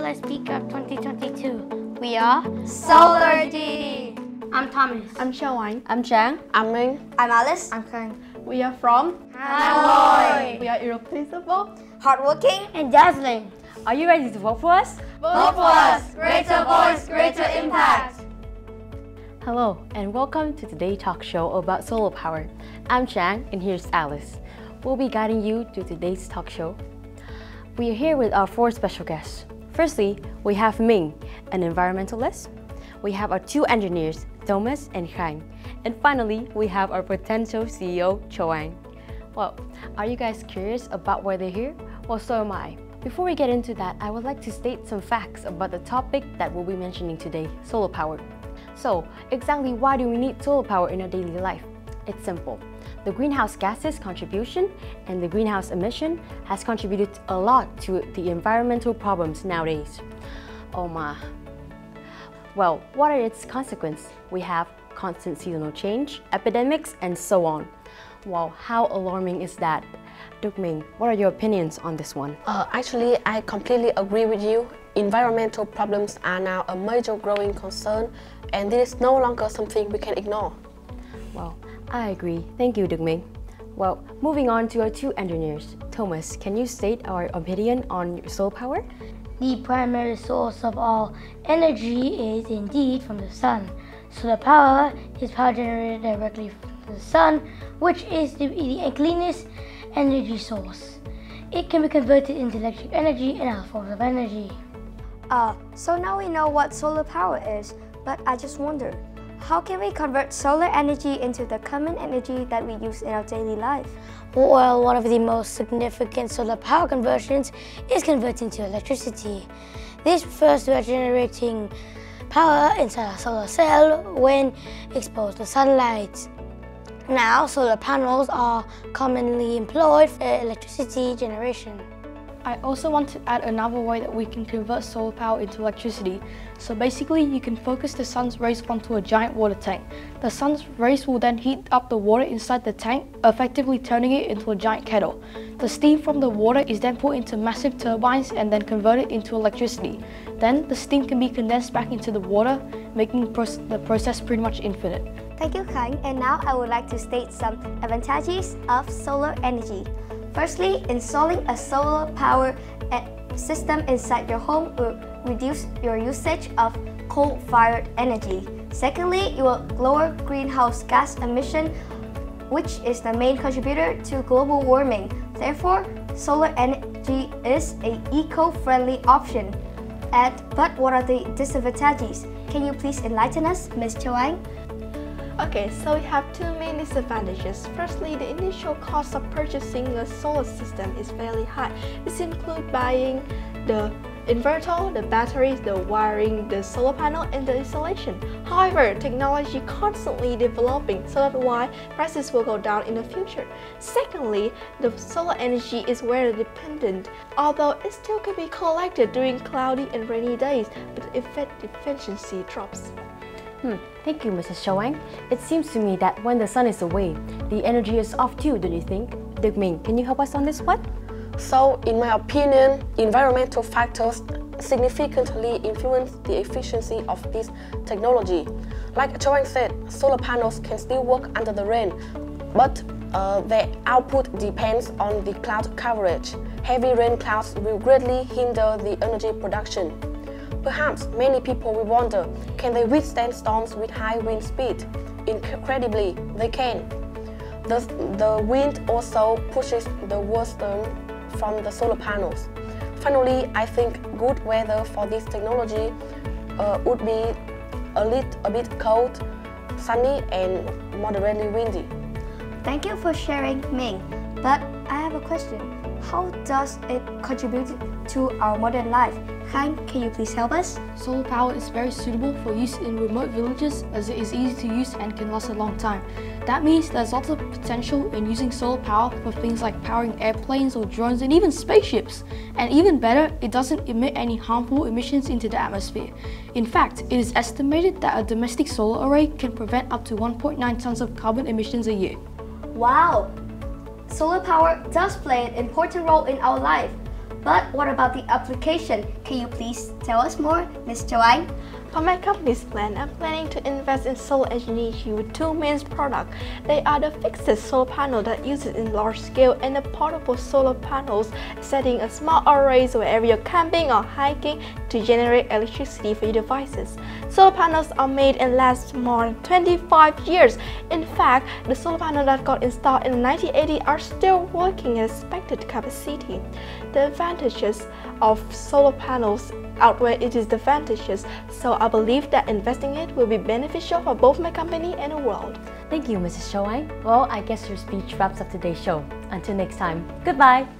First Speaker of 2022. We are Solargy. I'm Thomas. I'm Xiaowang. I'm Chang. I'm Ming. I'm Alice. I'm Khang. We are from Hanoi. We are irreplaceable, Hardworking. And dazzling. Are you ready to vote for us? Vote for us. Greater voice, greater impact. Hello and welcome to today's talk show about solar power. I'm Chang and here's Alice. We'll be guiding you to today's talk show. We are here with our four special guests. Firstly, we have Ming, an environmentalist. We have our two engineers, Thomas and Khang. And finally, we have our potential CEO, Choang. Well, are you guys curious about why they're here? Well, so am I. Before we get into that, I would like to state some facts about the topic that we'll be mentioning today, solar power. So, exactly why do we need solar power in our daily life? It's simple. The greenhouse gases contribution and the greenhouse emission has contributed a lot to the environmental problems nowadays. Oh my. Well, what are its consequences? We have constant seasonal change, epidemics, and so on. Wow, how alarming is that? Duk Ming, what are your opinions on this one? Actually, I completely agree with you. Environmental problems are now a major growing concern, and this is no longer something we can ignore. Well, I agree. Thank you, Duk Ming. Well, moving on to our two engineers. Thomas, can you state our opinion on solar power? The primary source of all energy is indeed from the sun. Solar power is power generated directly from the sun, which is the cleanest energy source. It can be converted into electric energy and other forms of energy. So now we know what solar power is, but I just wonder, how can we convert solar energy into the common energy that we use in our daily life? Well, one of the most significant solar power conversions is converting to electricity. This refers to generating power inside a solar cell when exposed to sunlight. Now, solar panels are commonly employed for electricity generation. I also want to add another way that we can convert solar power into electricity. So basically, you can focus the sun's rays onto a giant water tank. The sun's rays will then heat up the water inside the tank, effectively turning it into a giant kettle. The steam from the water is then put into massive turbines and then converted into electricity. Then the steam can be condensed back into the water, making the process pretty much infinite. Thank you, Khang. And now I would like to state some advantages of solar energy. Firstly, installing a solar power system inside your home will reduce your usage of coal-fired energy. Secondly, you will lower greenhouse gas emission, which is the main contributor to global warming. Therefore, solar energy is an eco-friendly option. But what are the disadvantages? Can you please enlighten us, Ms. Choang? Okay, so we have two main disadvantages. Firstly, the initial cost of purchasing a solar system is fairly high. This includes buying the inverter, the batteries, the wiring, the solar panel, and the installation. However, technology constantly developing, so that's why prices will go down in the future. Secondly, the solar energy is weather dependent, although it still can be collected during cloudy and rainy days, but the efficiency drops. Thank you, Mrs. Choang. It seems to me that when the sun is away, the energy is off too, don't you think? Duk Ming, can you help us on this one? So, in my opinion, environmental factors significantly influence the efficiency of this technology. Like Choang said, solar panels can still work under the rain, but their output depends on the cloud coverage. Heavy rain clouds will greatly hinder the energy production. Perhaps many people will wonder, can they withstand storms with high wind speed? Incredibly, they can. The wind also pushes the water from the solar panels. Finally, I think good weather for this technology would be a bit cold, sunny, and moderately windy. Thank you for sharing, Ming. But I have a question. How does it contribute to our modern life? Khang, can you please help us? Solar power is very suitable for use in remote villages as it is easy to use and can last a long time. That means there's lots of potential in using solar power for things like powering airplanes or drones and even spaceships. And even better, it doesn't emit any harmful emissions into the atmosphere. In fact, it is estimated that a domestic solar array can prevent up to 1.9 tons of carbon emissions a year. Wow! Solar power does play an important role in our life. But what about the application? Can you please tell us more, Ms. Joanne? For my company's plan, I'm planning to invest in solar energy with two main products. They are the fixed solar panel that uses in large scale and the portable solar panels setting a small arrays wherever you're camping or hiking to generate electricity for your devices. Solar panels are made and last more than 25 years. In fact, the solar panels that got installed in 1980 are still working at expected capacity. The advantages of solar panels outweigh its disadvantages, so I believe that investing in it will be beneficial for both my company and the world. Thank you, Mrs. Shoai. Well, I guess your speech wraps up today's show. Until next time, goodbye!